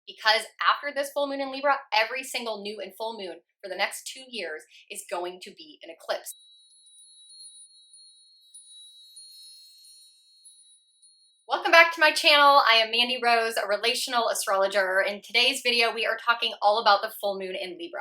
because after this full moon in Libra, every single new and full moon for the next 2 years is going to be an eclipse. Welcome back to my channel. I am Mandy Rose, a relational astrologer. In today's video, we are talking all about the full moon in Libra.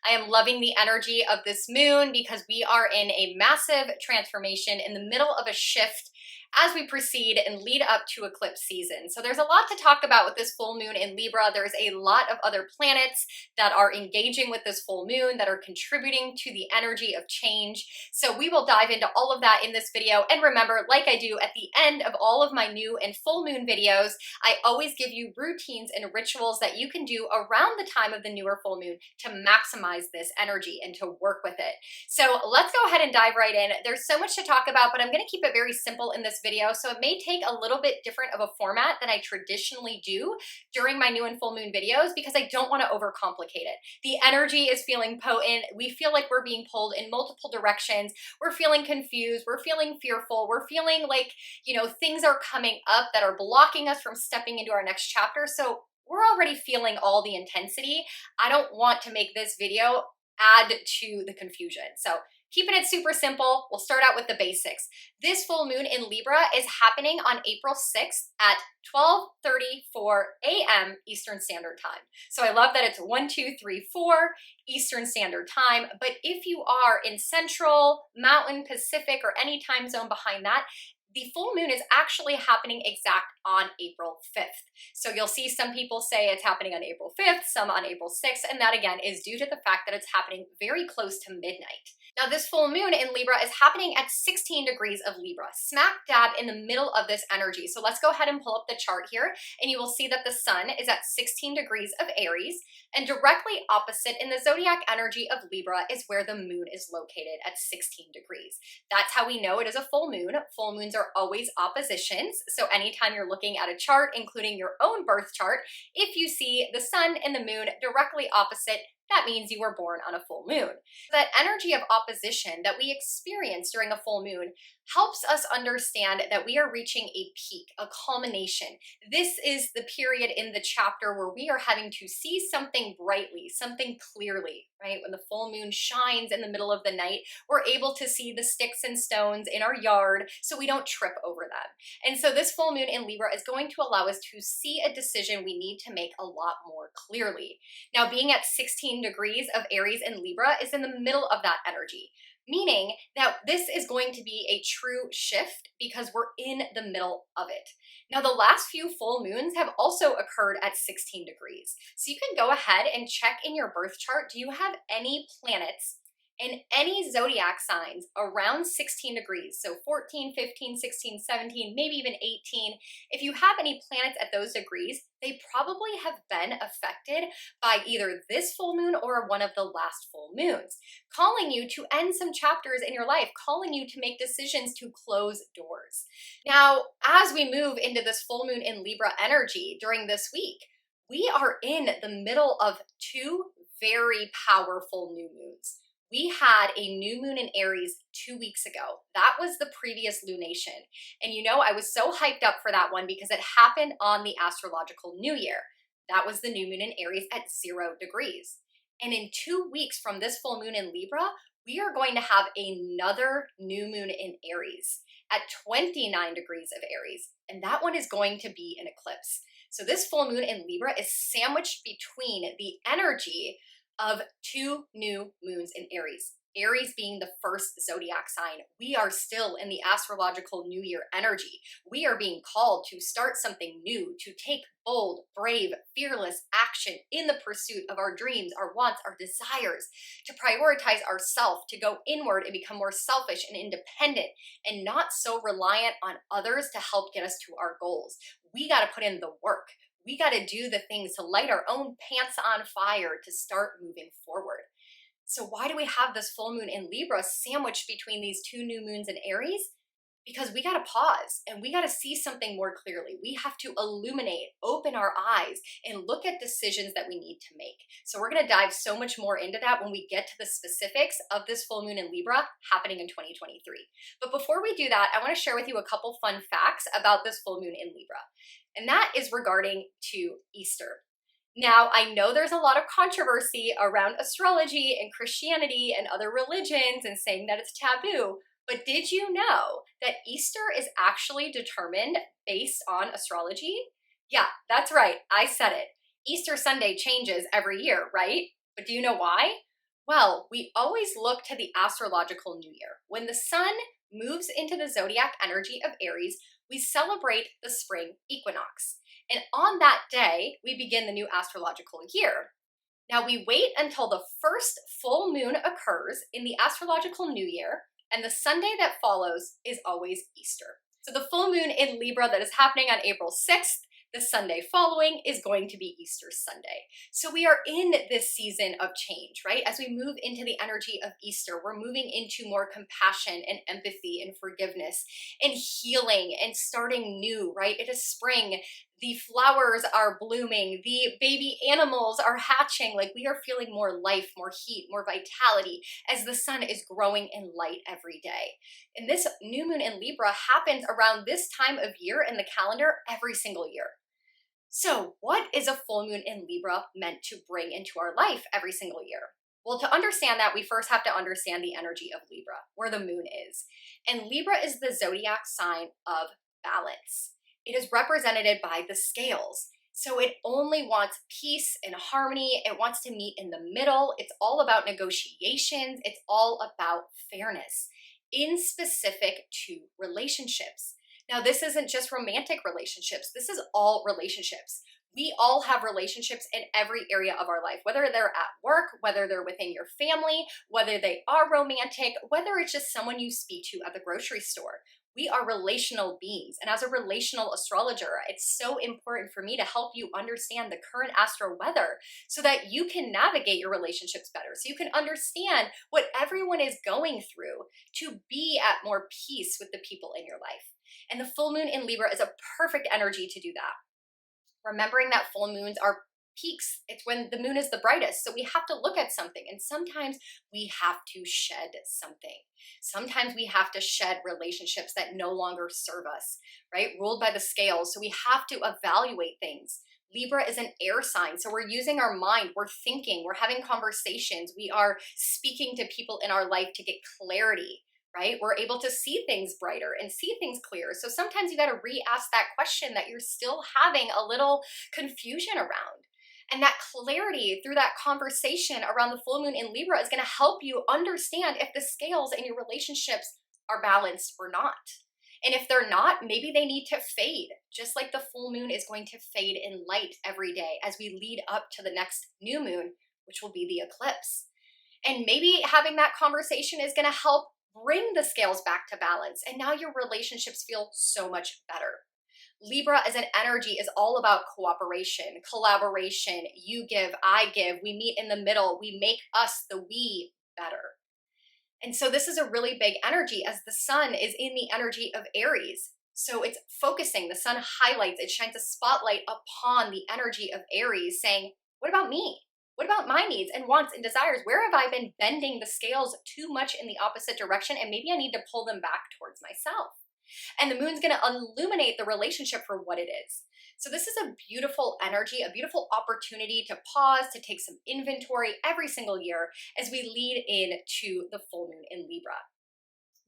I am loving the energy of this moon because we are in a massive transformation in the middle of a shift as we proceed and lead up to eclipse season. So there's a lot to talk about with this full moon in Libra. There's a lot of other planets that are engaging with this full moon that are contributing to the energy of change. So we will dive into all of that in this video. And remember, like I do at the end of all of my new and full moon videos, I always give you routines and rituals that you can do around the time of the new or full moon to maximize this energy and to work with it. So let's go ahead and dive right in. There's so much to talk about, but I'm going to keep it very simple in this video, so it may take a little bit different of a format than I traditionally do during my new and full moon videos because I don't want to overcomplicate it. The energy is feeling potent. We feel like we're being pulled in multiple directions. We're feeling confused. We're feeling fearful. We're feeling like, things are coming up that are blocking us from stepping into our next chapter. So we're already feeling all the intensity. I don't want to make this video add to the confusion. So keeping it super simple, we'll start out with the basics. This full moon in Libra is happening on April 6th at 12:34 a.m. Eastern Standard Time. So I love that it's 1234 Eastern Standard Time, but if you are in Central, Mountain, Pacific, or any time zone behind that, the full moon is actually happening exact on April 5th. So you'll see some people say it's happening on April 5th, some on April 6th, and that again is due to the fact that it's happening very close to midnight. Now this full moon in Libra is happening at 16 degrees of Libra, smack dab in the middle of this energy. So let's go ahead and pull up the chart here, and you will see that the sun is at 16 degrees of Aries, and directly opposite in the zodiac energy of Libra is where the moon is located at 16 degrees. That's how we know it is a full moon. Full moons are always oppositions. So anytime you're looking at a chart, including your own birth chart, if you see the sun and the moon directly opposite, that means you were born on a full moon. That energy of opposition that we experience during a full moon helps us understand that we are reaching a peak, a culmination. This is the period in the chapter where we are having to see something brightly, something clearly, right? When the full moon shines in the middle of the night, we're able to see the sticks and stones in our yard so we don't trip over them. And so this full moon in Libra is going to allow us to see a decision we need to make a lot more clearly. Now, being at 16 degrees of Aries and Libra is in the middle of that energy, meaning that this is going to be a true shift because we're in the middle of it. Now, the last few full moons have also occurred at 16 degrees. So you can go ahead and check in your birth chart. Do you have any planets in any zodiac signs around 16 degrees? So 14, 15, 16, 17, maybe even 18. If you have any planets at those degrees, they probably have been affected by either this full moon or one of the last full moons, calling you to end some chapters in your life, calling you to make decisions to close doors. Now, as we move into this full moon in Libra energy during this week, we are in the middle of two very powerful new moons. We had a new moon in Aries 2 weeks ago. That was the previous lunation. And I was so hyped up for that one because it happened on the astrological new year. That was the new moon in Aries at 0 degrees. And in 2 weeks from this full moon in Libra, we are going to have another new moon in Aries at 29 degrees of Aries. And that one is going to be an eclipse. So this full moon in Libra is sandwiched between the energy of two new moons in Aries. Aries being the first zodiac sign. We are still in the astrological new year energy. We are being called to start something new, to take bold, brave, fearless action in the pursuit of our dreams, our wants, our desires, to prioritize ourselves, to go inward and become more selfish and independent and not so reliant on others to help get us to our goals. We got to put in the work. We got to do the things to light our own pants on fire to start moving forward. So why do we have this full moon in Libra sandwiched between these two new moons in Aries? Because we got to pause and we got to see something more clearly. We have to illuminate, open our eyes, and look at decisions that we need to make. So we're going to dive so much more into that when we get to the specifics of this full moon in Libra happening in 2023. But before we do that, I want to share with you a couple fun facts about this full moon in Libra. And that is regarding to Easter. Now, I know there's a lot of controversy around astrology and Christianity and other religions and saying that it's taboo, but did you know that Easter is actually determined based on astrology? Yeah, that's right, I said it. Easter Sunday changes every year, right? But do you know why? Well, we always look to the astrological new year. When the sun moves into the zodiac energy of Aries, we celebrate the spring equinox. And on that day, we begin the new astrological year. Now, we wait until the first full moon occurs in the astrological new year, and the Sunday that follows is always Easter. So the full moon in Libra that is happening on April 6th, the Sunday following is going to be Easter Sunday. So we are in this season of change, right? As we move into the energy of Easter, we're moving into more compassion and empathy and forgiveness and healing and starting new, right? It is spring. The flowers are blooming, the baby animals are hatching, like we are feeling more life, more heat, more vitality as the sun is growing in light every day. And this new moon in Libra happens around this time of year in the calendar every single year. So what is a full moon in Libra meant to bring into our life every single year? Well, to understand that, we first have to understand the energy of Libra, where the moon is. And Libra is the zodiac sign of balance. It is represented by the scales. So it only wants peace and harmony. It wants to meet in the middle. It's all about negotiations. It's all about fairness, in specific to relationships. Now, this isn't just romantic relationships. This is all relationships. We all have relationships in every area of our life, whether they're at work, whether they're within your family, whether they are romantic, whether it's just someone you speak to at the grocery store. We are relational beings. And as a relational astrologer, it's so important for me to help you understand the current astro weather so that you can navigate your relationships better, so you can understand what everyone is going through to be at more peace with the people in your life. And the full moon in Libra is a perfect energy to do that. Remembering that full moons are peaks. It's when the moon is the brightest. So we have to look at something, and sometimes we have to shed something. Sometimes we have to shed relationships that no longer serve us, right? Ruled by the scales. So we have to evaluate things. Libra is an air sign, so we're using our mind, we're thinking, we're having conversations, we are speaking to people in our life to get clarity, right? We're able to see things brighter and see things clearer. So sometimes you got to re-ask that question that you're still having a little confusion around. And that clarity through that conversation around the full moon in Libra is going to help you understand if the scales in your relationships are balanced or not. And if they're not, maybe they need to fade, just like the full moon is going to fade in light every day as we lead up to the next new moon, which will be the eclipse. And maybe having that conversation is going to help bring the scales back to balance. And now your relationships feel so much better. Libra as an energy is all about cooperation, collaboration. You give, I give. We meet in the middle. We make us, the we, better. And so this is a really big energy as the sun is in the energy of Aries. So it's focusing. The sun highlights, it shines a spotlight upon the energy of Aries, saying, what about me? What about my needs and wants and desires? Where have I been bending the scales too much in the opposite direction? And maybe I need to pull them back towards myself. And the moon's going to illuminate the relationship for what it is. So this is a beautiful energy, a beautiful opportunity to pause, to take some inventory every single year as we lead into the full moon in Libra.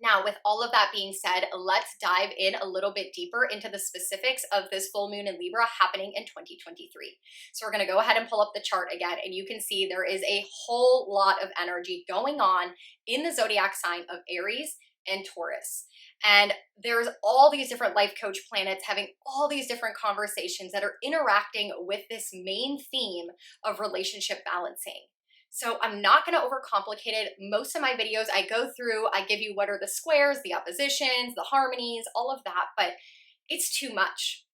Now, with all of that being said, let's dive in a little bit deeper into the specifics of this full moon in Libra happening in 2023. So we're going to go ahead and pull up the chart again, and you can see there is a whole lot of energy going on in the zodiac sign of Aries and Taurus. And there's all these different life coach planets having all these different conversations that are interacting with this main theme of relationship balancing. So I'm not going to overcomplicate it. Most of my videos I go through, I give you what are the squares, the oppositions, the harmonies, all of that, but it's too much.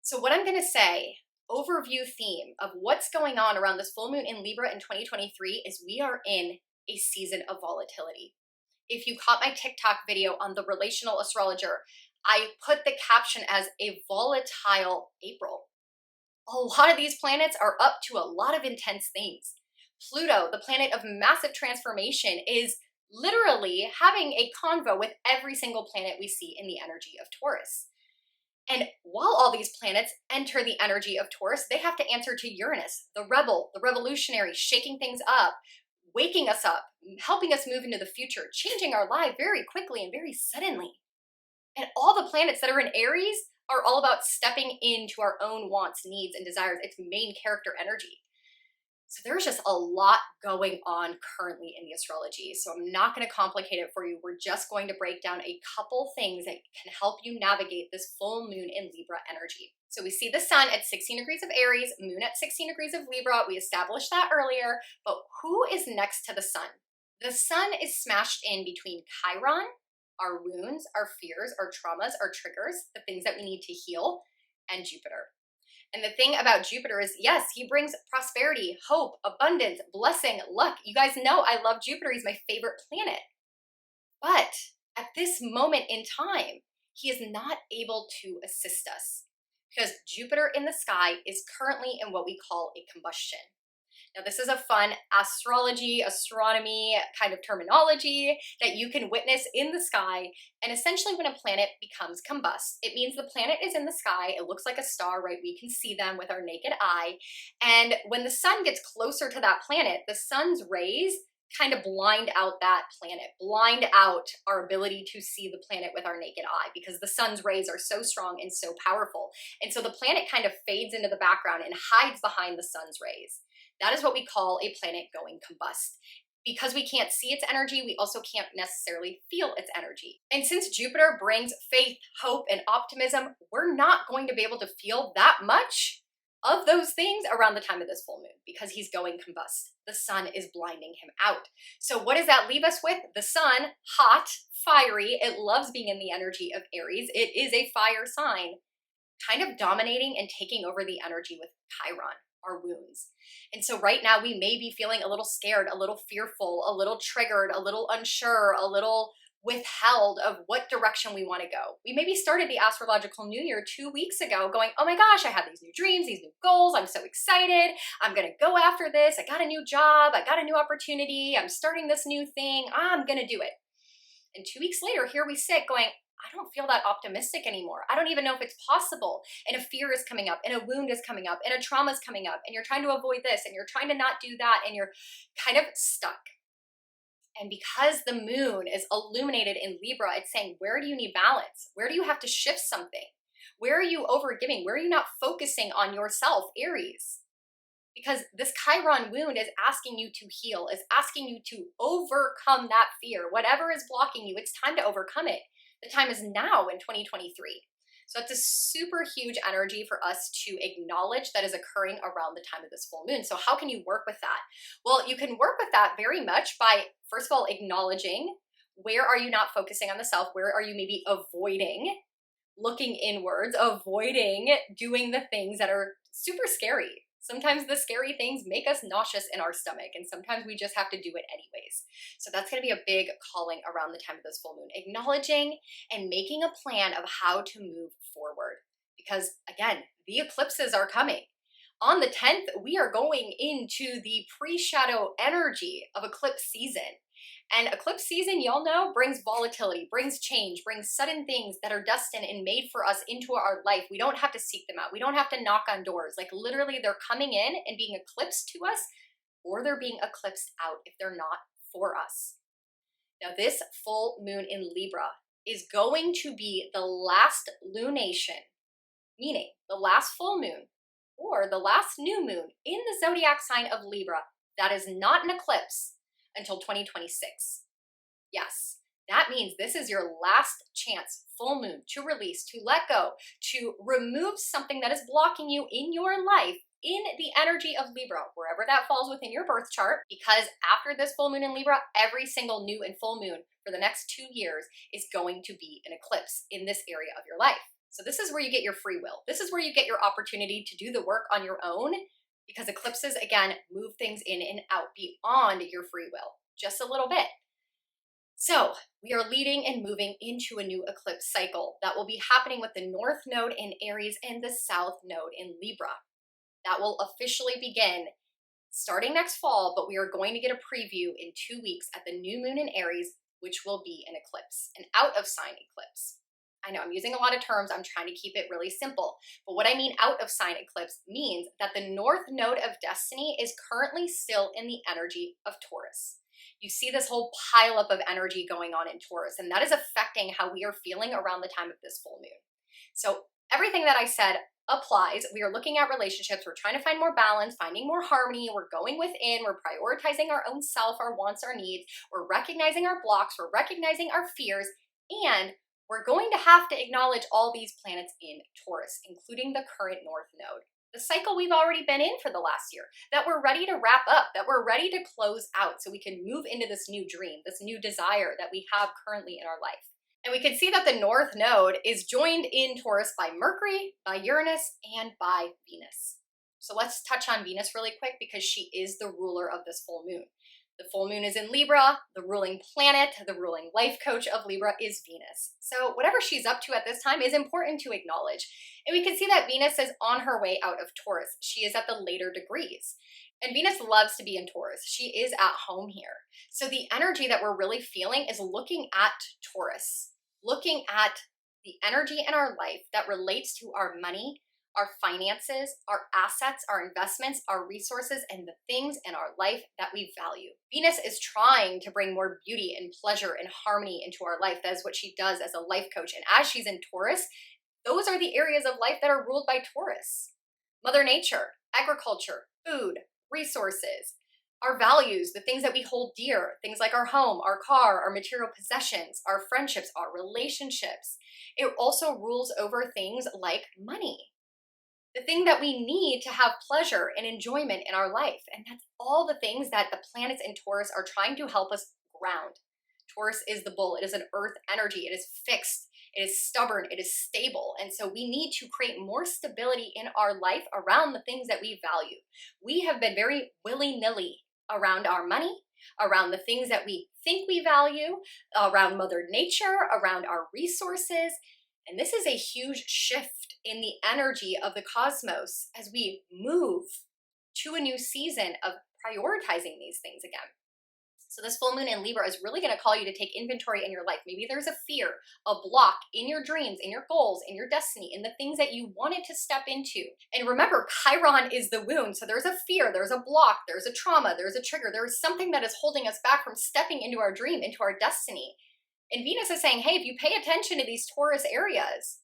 So what I'm going to say, overview theme of what's going on around this full moon in Libra in 2023 is we are in a season of volatility. If you caught my TikTok video on the Relational Astrologer, I put the caption as a volatile April. A lot of these planets are up to a lot of intense things. Pluto, the planet of massive transformation, is literally having a convo with every single planet we see in the energy of Taurus. And while all these planets enter the energy of Taurus, they have to answer to Uranus, the rebel, the revolutionary, shaking things up, waking us up, helping us move into the future, changing our life very quickly and very suddenly. And all the planets that are in Aries are all about stepping into our own wants, needs, and desires. It's main character energy. So there's just a lot going on currently in the astrology. So I'm not going to complicate it for you. We're just going to break down a couple things that can help you navigate this full moon in Libra energy. So we see the sun at 16 degrees of Aries, moon at 16 degrees of Libra. We established that earlier, but who is next to the sun? The sun is smashed in between Chiron, our wounds, our fears, our traumas, our triggers, the things that we need to heal, and Jupiter. And the thing about Jupiter is, yes, he brings prosperity, hope, abundance, blessing, luck. You guys know I love Jupiter. He's my favorite planet. But at this moment in time, he is not able to assist us because Jupiter in the sky is currently in what we call a combustion. Now, this is a fun astrology, astronomy kind of terminology that you can witness in the sky. And essentially when a planet becomes combust, it means the planet is in the sky. It looks like a star, right? We can see them with our naked eye. And when the sun gets closer to that planet, the sun's rays kind of blind out that planet, blind out our ability to see the planet with our naked eye because the sun's rays are so strong and so powerful. And so the planet kind of fades into the background and hides behind the sun's rays. That is what we call a planet going combust. Because we can't see its energy, we also can't necessarily feel its energy. And since Jupiter brings faith, hope, and optimism, we're not going to be able to feel that much of those things around the time of this full moon because he's going combust. The sun is blinding him out. So what does that leave us with? The sun, hot, fiery, it loves being in the energy of Aries. It is a fire sign, kind of dominating and taking over the energy with Chiron, our wounds. And so right now we may be feeling a little scared, a little fearful, a little triggered, a little unsure, a little withheld of what direction we want to go. We maybe started the astrological new year 2 weeks ago going, oh my gosh, I have these new dreams, these new goals. I'm so excited. I'm going to go after this. I got a new job. I got a new opportunity. I'm starting this new thing. I'm going to do it. And 2 weeks later, here we sit going, I don't feel that optimistic anymore. I don't even know if it's possible. And a fear is coming up, and a wound is coming up, and a trauma is coming up, and you're trying to avoid this, and you're trying to not do that, and you're kind of stuck. And because the moon is illuminated in Libra, it's saying, where do you need balance? Where do you have to shift something? Where are you overgiving? Where are you not focusing on yourself, Aries? Because this Chiron wound is asking you to heal, is asking you to overcome that fear. Whatever is blocking you, it's time to overcome it. The time is now in 2023. So it's a super huge energy for us to acknowledge that is occurring around the time of this full moon. So how can you work with that? Well, you can work with that very much by, first of all, acknowledging where are you not focusing on the self? Where are you maybe avoiding looking inwards, avoiding doing the things that are super scary? Sometimes the scary things make us nauseous in our stomach, and sometimes we just have to do it anyways. So that's going to be a big calling around the time of this full moon, acknowledging and making a plan of how to move forward. Because again, the eclipses are coming. On the 10th, we are going into the pre-shadow energy of eclipse season. And eclipse season, y'all know, brings volatility, brings change, brings sudden things that are destined and made for us into our life. We don't have to seek them out. We don't have to knock on doors. Like literally they're coming in and being eclipsed to us, or they're being eclipsed out if they're not for us. Now this full moon in Libra is going to be the last lunation, meaning the last full moon or the last new moon in the zodiac sign of Libra that is not an eclipse until 2026. Yes, that means this is your last chance, full moon, to release, to let go, to remove something that is blocking you in your life in the energy of Libra, wherever that falls within your birth chart, because after this full moon in Libra, every single new and full moon for the next 2 years is going to be an eclipse in this area of your life. So this is where you get your free will. This is where you get your opportunity to do the work on your own, because eclipses, again, move things in and out beyond your free will, just a little bit. So we are leading and moving into a new eclipse cycle that will be happening with the North Node in Aries and the South Node in Libra. That will officially begin starting next fall, but we are going to get a preview in 2 weeks at the new moon in Aries, which will be an eclipse, an out of sign eclipse. I know I'm using a lot of terms. I'm trying to keep it really simple. But what I mean out of sign eclipse means that the North Node of Destiny is currently still in the energy of Taurus. You see this whole pileup of energy going on in Taurus, and that is affecting how we are feeling around the time of this full moon. So everything that I said applies. We are looking at relationships. We're trying to find more balance, finding more harmony. We're going within. We're prioritizing our own self, our wants, our needs. We're recognizing our blocks. We're recognizing our fears. And we're going to have to acknowledge all these planets in Taurus, including the current North Node. The cycle we've already been in for the last year, that we're ready to wrap up, that we're ready to close out so we can move into this new dream, this new desire that we have currently in our life. And we can see that the North Node is joined in Taurus by Mercury, by Uranus, and by Venus. So let's touch on Venus really quick because she is the ruler of this full moon. The full moon is in Libra. The ruling planet, the ruling life coach of Libra is Venus. So whatever she's up to at this time is important to acknowledge. And we can see that Venus is on her way out of Taurus. She is at the later degrees. And Venus loves to be in Taurus. She is at home here. So the energy that we're really feeling is looking at Taurus, looking at the energy in our life that relates to our money, our finances, our assets, our investments, our resources, and the things in our life that we value. Venus is trying to bring more beauty and pleasure and harmony into our life. That is what she does as a life coach. And as she's in Taurus, those are the areas of life that are ruled by Taurus. Mother Nature, agriculture, food, resources, our values, the things that we hold dear, things like our home, our car, our material possessions, our friendships, our relationships. It also rules over things like money, the thing that we need to have pleasure and enjoyment in our life. And that's all the things that the planets in Taurus are trying to help us ground. Taurus is the bull. It is an earth energy. It is fixed. It is stubborn. It is stable. And so we need to create more stability in our life around the things that we value. We have been very willy-nilly around our money, around the things that we think we value, around Mother Nature, around our resources. And this is a huge shift in the energy of the cosmos as we move to a new season of prioritizing these things again. So this full moon in Libra is really going to call you to take inventory in your life. Maybe there's a fear, a block in your dreams, in your goals, in your destiny, in the things that you wanted to step into. And remember, Chiron is the wound. So there's a fear, there's a block, there's a trauma, there's a trigger. There's something that is holding us back from stepping into our dream, into our destiny. And Venus is saying, hey, if you pay attention to these Taurus areas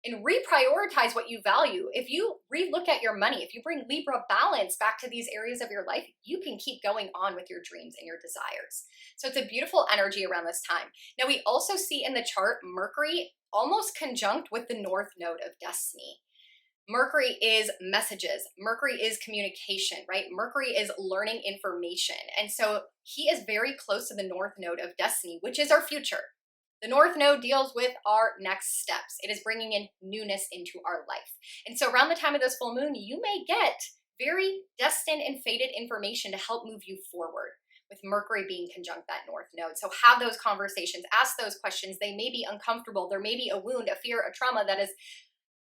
and reprioritize what you value, if you relook at your money, if you bring Libra balance back to these areas of your life, you can keep going on with your dreams and your desires. So it's a beautiful energy around this time. Now we also see in the chart Mercury almost conjunct with the North Node of Destiny. Mercury is messages. Mercury is communication, right? Mercury is learning information. And so he is very close to the North Node of Destiny, which is our future. The North Node deals with our next steps. It is bringing in newness into our life. And so around the time of this full moon, you may get very destined and fated information to help move you forward, with Mercury being conjunct that North Node. So have those conversations, ask those questions. They may be uncomfortable. There may be a wound, a fear, a trauma that is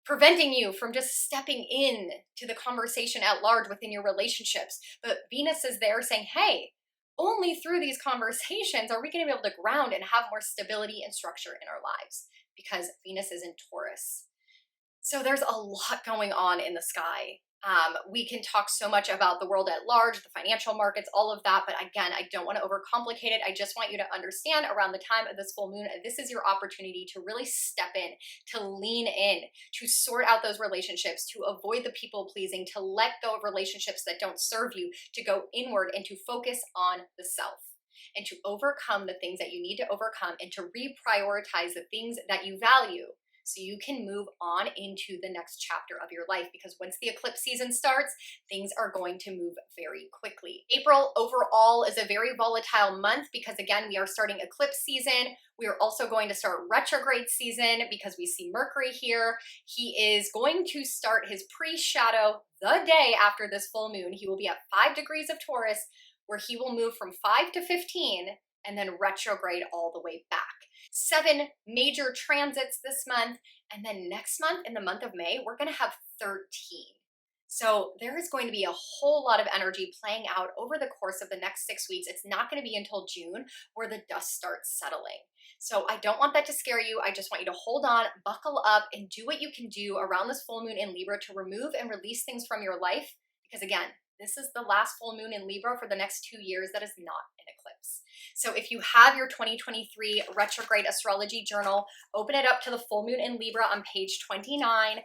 preventing you from just stepping in to the conversation at large within your relationships. But Venus is there saying, hey, only through these conversations are we going to be able to ground and have more stability and structure in our lives, because Venus is in Taurus. So there's a lot going on in the sky. We can talk so much about the world at large, the financial markets, all of that. But again, I don't want to overcomplicate it. I just want you to understand around the time of this full moon, this is your opportunity to really step in, to lean in, to sort out those relationships, to avoid the people pleasing, to let go of relationships that don't serve you, to go inward and to focus on the self, and to overcome the things that you need to overcome, and to reprioritize the things that you value, so you can move on into the next chapter of your life. Because once the eclipse season starts, things are going to move very quickly. April overall is a very volatile month because, again, we are starting eclipse season. We are also going to start retrograde season because we see Mercury here. He is going to start his pre-shadow the day after this full moon. He will be at 5 degrees of Taurus, where he will move from 5 to 15 and then retrograde all the way back. 7 major transits this month, and then next month, in the month of May, we're going to have 13. So there is going to be a whole lot of energy playing out over the course of the next 6 weeks. It's not going to be until June where the dust starts settling. So I don't want that to scare you. I just want you to hold on, buckle up, and do what you can do around this full moon in Libra to remove and release things from your life. Because again, this is the last full moon in Libra for the next 2 years that is not an eclipse. So if you have your 2023 retrograde astrology journal, open it up to the full moon in Libra on page 29,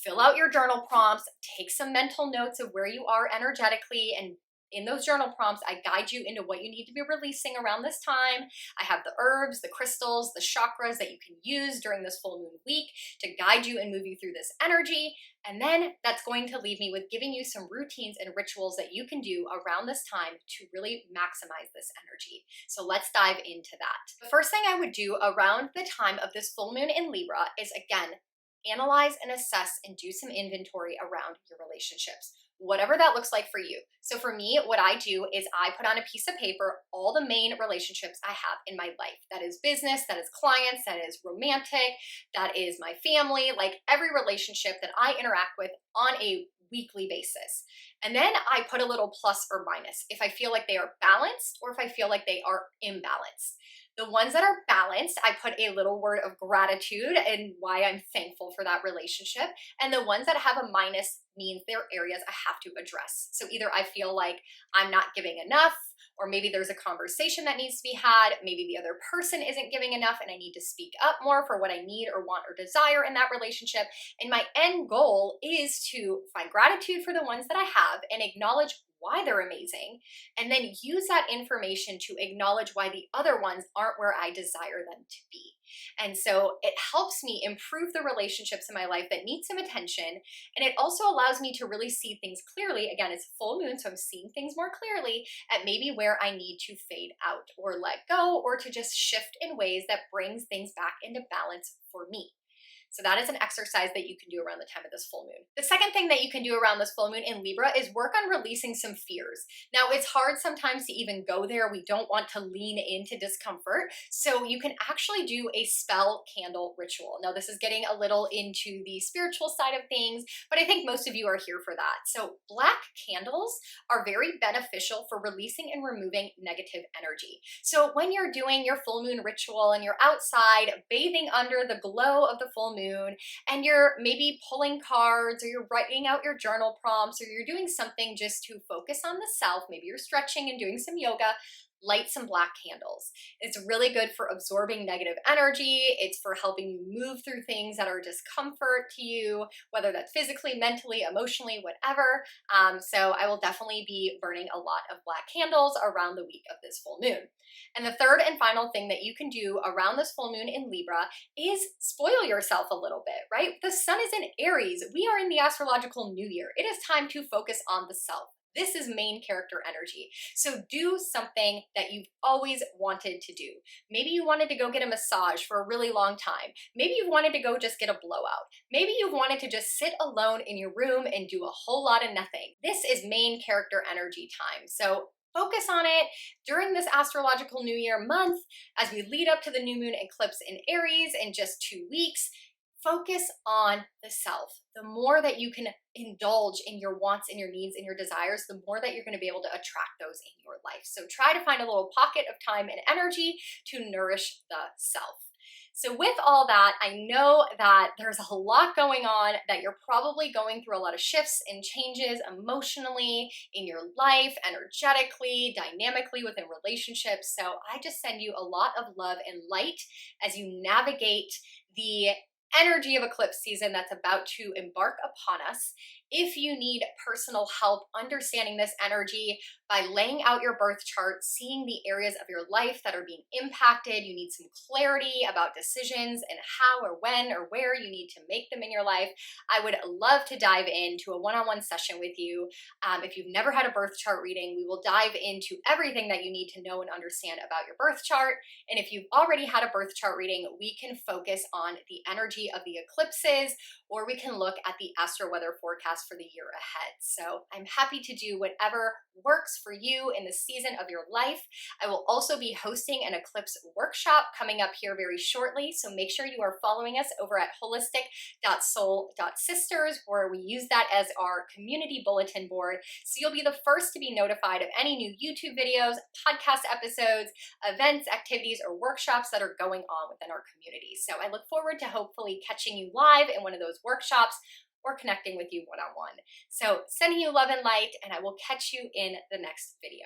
fill out your journal prompts, take some mental notes of where you are energetically, and in those journal prompts, I guide you into what you need to be releasing around this time. I have the herbs, the crystals, the chakras that you can use during this full moon week to guide you and move you through this energy. And then that's going to leave me with giving you some routines and rituals that you can do around this time to really maximize this energy. So let's dive into that. The first thing I would do around the time of this full moon in Libra is, again, analyze and assess and do some inventory around your relationships, whatever that looks like for you. So for me, what I do is I put on a piece of paper all the main relationships I have in my life. That is business, that is clients, that is romantic, that is my family, like every relationship that I interact with on a weekly basis. And then I put a little plus or minus if I feel like they are balanced or if I feel like they are imbalanced. The ones that are balanced, I put a little word of gratitude and why I'm thankful for that relationship. And the ones that have a minus means there are areas I have to address. So either I feel like I'm not giving enough, or maybe there's a conversation that needs to be had. Maybe the other person isn't giving enough and I need to speak up more for what I need or want or desire in that relationship. And my end goal is to find gratitude for the ones that I have and acknowledge why they're amazing, and then use that information to acknowledge why the other ones aren't where I desire them to be. And so it helps me improve the relationships in my life that need some attention. And it also allows me to really see things clearly. Again, it's full moon, so I'm seeing things more clearly at maybe where I need to fade out or let go, or to just shift in ways that brings things back into balance for me. So that is an exercise that you can do around the time of this full moon. The second thing that you can do around this full moon in Libra is work on releasing some fears. Now, it's hard sometimes to even go there. We don't want to lean into discomfort. So you can actually do a spell candle ritual. Now, this is getting a little into the spiritual side of things, but I think most of you are here for that. So black candles are very beneficial for releasing and removing negative energy. So when you're doing your full moon ritual and you're outside bathing under the glow of the full moon, and you're maybe pulling cards or you're writing out your journal prompts or you're doing something just to focus on the self, maybe you're stretching and doing some yoga, light some black candles. It's really good for absorbing negative energy. It's for helping you move through things that are discomfort to you, whether that's physically, mentally, emotionally, whatever. So I will definitely be burning a lot of black candles around the week of this full moon. And the third and final thing that you can do around this full moon in Libra is spoil yourself a little bit, right? The sun is in Aries. We are in the astrological new year. It is time to focus on the self. This is main character energy. So do something that you've always wanted to do. Maybe you wanted to go get a massage for a really long time. Maybe you wanted to go just get a blowout. Maybe you wanted to just sit alone in your room and do a whole lot of nothing. This is main character energy time. So focus on it during this astrological new year month as we lead up to the new moon eclipse in Aries in just 2 weeks. Focus on the self. The more that you can indulge in your wants and your needs and your desires, the more that you're going to be able to attract those in your life. So try to find a little pocket of time and energy to nourish the self. So with all that, I know that there's a lot going on, that you're probably going through a lot of shifts and changes emotionally in your life, energetically, dynamically within relationships. So I just send you a lot of love and light as you navigate the energy of eclipse season that's about to embark upon us. If you need personal help understanding this energy by laying out your birth chart, seeing the areas of your life that are being impacted, you need some clarity about decisions and how or when or where you need to make them in your life, I would love to dive into a one-on-one session with you. If you've never had a birth chart reading, we will dive into everything that you need to know and understand about your birth chart. And if you've already had a birth chart reading, we can focus on the energy of the eclipses, or we can look at the astro weather forecast forecast for the year ahead. So I'm happy to do whatever works for you in the season of your life. I will also be hosting an eclipse workshop coming up here very shortly, so make sure you are following us over at holistic.soul.sisters, where we use that as our community bulletin board, so you'll be the first to be notified of any new YouTube videos, podcast episodes, events, activities, or workshops that are going on within our community. So I look forward to hopefully catching you live in one of those workshops or connecting with you one-on-one. So sending you love and light, and I will catch you in the next video.